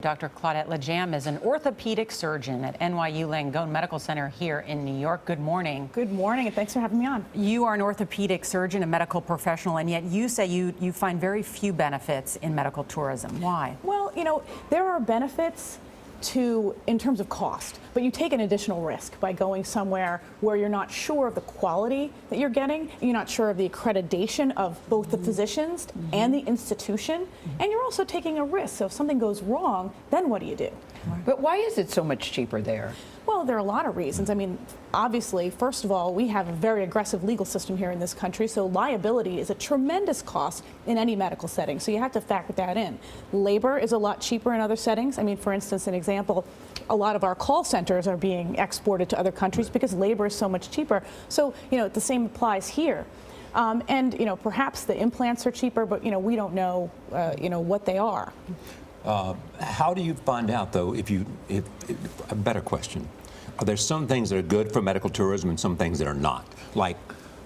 Dr. Claudette Lajam is an orthopedic surgeon at NYU Langone Medical Center here in New York. Good morning. Good morning, and thanks for having me on. You are an orthopedic surgeon, a medical professional, and yet you say you find very few benefits in medical tourism. Why? Well, there are benefits in terms of cost, but you take an additional risk by going somewhere where you're not sure of the quality that you're getting, you're not sure of the accreditation of both the physicians and the institution, and you're also taking a risk. So if something goes wrong, then what do you do? But why is it so much cheaper there? Well, there are a lot of reasons. I mean, obviously, first of all, we have a very aggressive legal system here in this country, so liability is a tremendous cost in any medical setting, so you have to factor that in. Labor is a lot cheaper in other settings. I mean, for instance, an example, a lot of our call centers are being exported to other countries because labor is so much cheaper. So, the same applies here. And, perhaps the implants are cheaper, but, we don't know, what they are. How do you find out, though, if a better question, are there some things that are good for medical tourism and some things that are not? Like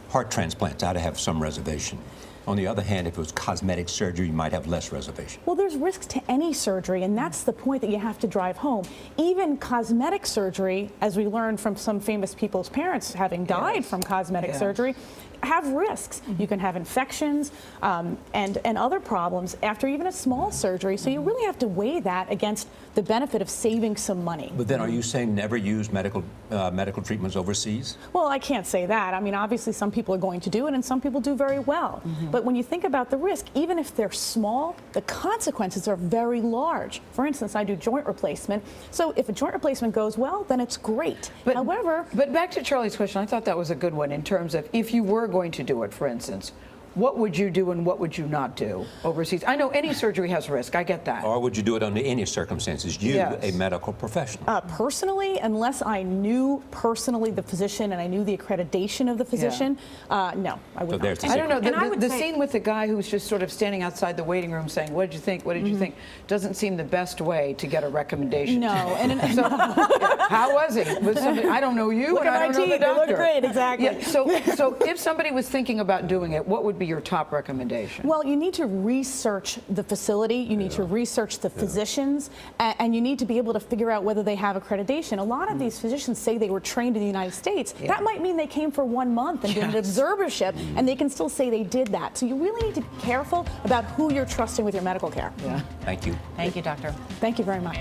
heart transplants, I'd have some reservation. On the other hand, if it was cosmetic surgery, you might have less reservation. Well, there's risks to any surgery, and that's the point that you have to drive home. Even cosmetic surgery, as we learned from some famous people's parents having died from cosmetic surgery, have risks. You can have infections and other problems after even a small surgery, so you really have to weigh that against the benefit of saving some money. But then are you saying never use medical treatments overseas? Well, I can't say that. I mean, obviously some people are going to do it and some people do very well. But when you think about the risk, even if they're small, the consequences are very large. For instance, I do joint replacement, so if a joint replacement goes well, then it's great. But, however... But back to Charlie's question, I thought that was a good one in terms of if you were going to do it, for instance, what would you do and what would you not do overseas? I know any surgery has risk, I get that. Or would you do it under any circumstances? You, a medical professional. Personally, unless I knew personally the physician and I knew the accreditation of the physician, no, I would not. I don't know, the scene with the guy who's just sort of standing outside the waiting room saying, what did you think, what did you think, doesn't seem the best way to get a recommendation. No. And so, how was it? Was somebody, I don't know you, and I don't know the doctor. They look great, exactly. Yeah, so if somebody was thinking about doing it, what would be your top recommendation? Well, you need to research the facility, you need to research the physicians, and you need to be able to figure out whether they have accreditation. A lot of these physicians say they were trained in the United States. That might mean they came for 1 month and did an observership, and they can still say they did that. So you really need to be careful about who you're trusting with your medical care. Thank you. Thank you, doctor. Thank you very much.